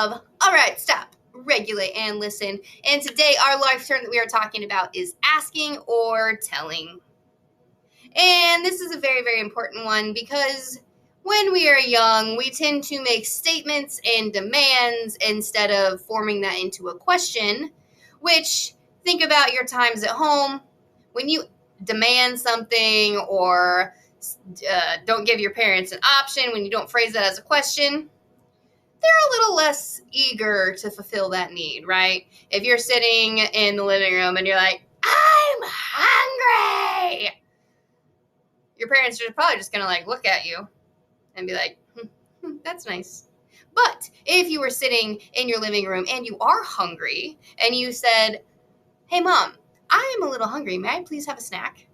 of All Right, Stop, Regulate, and Listen. And today our life term that we are talking about is asking or telling. And this is a very, very important one because when we are young, we tend to make statements and demands instead of forming that into a question, which, think about your times at home when you demand something or don't give your parents an option, when you don't phrase that as a question, they're a little less eager to fulfill that need, right? If you're sitting in the living room and you're like, I'm hungry, your parents are probably just going to look at you and be like, that's nice. But if you were sitting in your living room and you are hungry and you said, hey, Mom, I am a little hungry. May I please have a snack?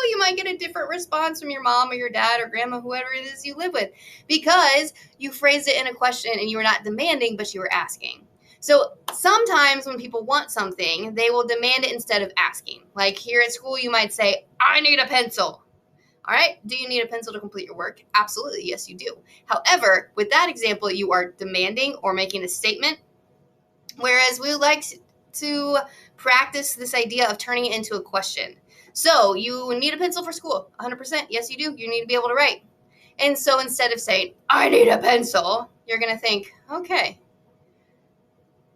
You might get a different response from your mom or your dad or grandma, whoever it is you live with, because you phrased it in a question and you were not demanding, but you were asking. So sometimes when people want something, they will demand it instead of asking. Like here at school, you might say, I need a pencil. All right. Do you need a pencil to complete your work? Absolutely. Yes, you do. However, with that example, you are demanding or making a statement, whereas we like to practice this idea of turning it into a question. So you need a pencil for school. 100%. Yes, you do. You need to be able to write. And so instead of saying, I need a pencil, you're going to think, okay,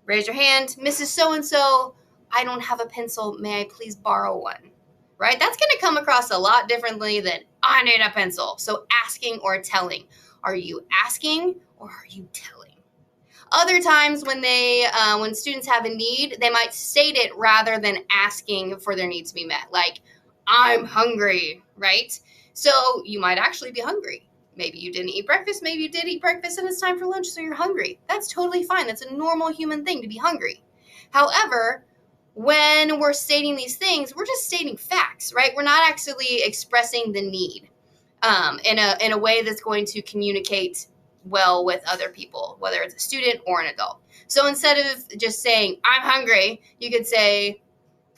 raise your hand. Mrs. So-and-so, I don't have a pencil. May I please borrow one? Right? That's going to come across a lot differently than I need a pencil. So asking or telling. Are you asking or are you telling? Other times when students have a need, they might state it rather than asking for their need to be met. Like, I'm hungry, right? So you might actually be hungry. Maybe you didn't eat breakfast. Maybe you did eat breakfast and it's time for lunch, so you're hungry. That's totally fine. That's a normal human thing to be hungry. However, when we're stating these things, we're just stating facts, right? We're not actually expressing the need in a way that's going to communicate well with other people, whether it's a student or an adult. So instead of just saying, I'm hungry, you could say,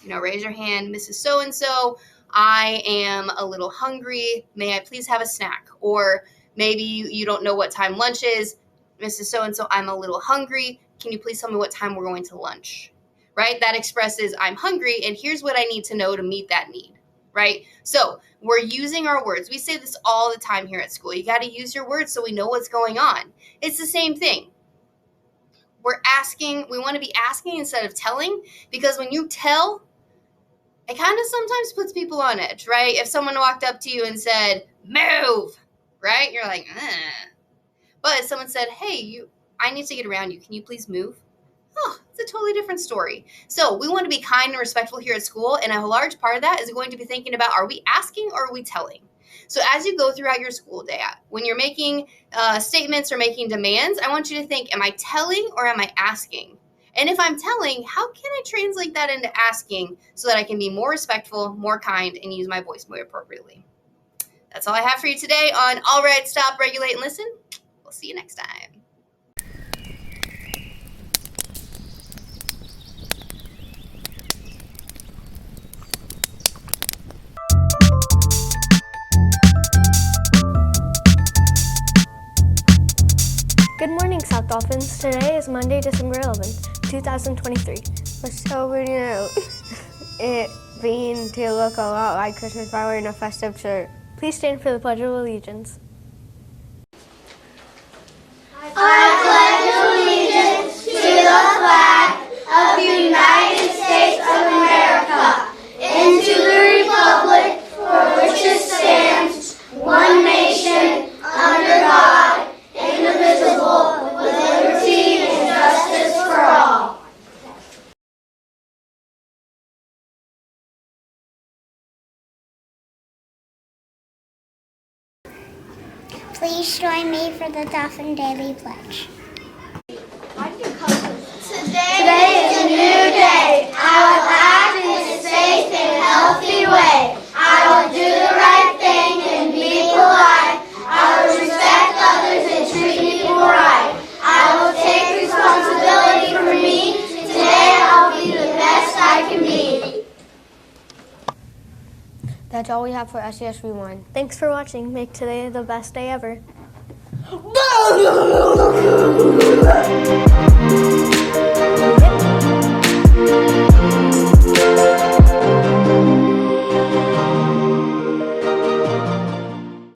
raise your hand, Mrs. So-and-so, I am a little hungry. May I please have a snack? Or maybe you don't know what time lunch is. Mrs. So-and-so, I'm a little hungry. Can you please tell me what time we're going to lunch? Right? That expresses I'm hungry, and here's what I need to know to meet that need. Right? So we're using our words. We say this all the time here at school. You got to use your words so we know what's going on. It's the same thing. We're asking, we want to be asking instead of telling, because when you tell, it kind of sometimes puts people on edge, right? If someone walked up to you and said, move, right? You're like, But if someone said, hey, I need to get around you. Can you please move? Oh, it's a totally different story. So we want to be kind and respectful here at school, and a large part of that is going to be thinking about, are we asking or are we telling? So as you go throughout your school day, when you're making statements or making demands, I want you to think, am I telling or am I asking? And if I'm telling, how can I translate that into asking so that I can be more respectful, more kind, and use my voice more appropriately? That's all I have for you today on All Right, Stop, Regulate, and Listen. We'll see you next time. Good morning, South Dolphins. Today is Monday, December 11th, 2023. So we're it being to look a lot like Christmas by wearing a festive shirt. Please stand for the Pledge of Allegiance. I pledge allegiance to the flag of the United States of America and to the republic for which it stands, one nation, under God, indivisible, with liberty and justice for all. Please join me for the Dolphin Daily Pledge. Today is a new day. I will act in a safe and healthy way. I will do the right thing and be polite. I will respect others and treat people right. I will take responsibility for me. Today I'll be the best I can be. That's all we have for SESV1. Thanks for watching. Make today the best day ever. Forever.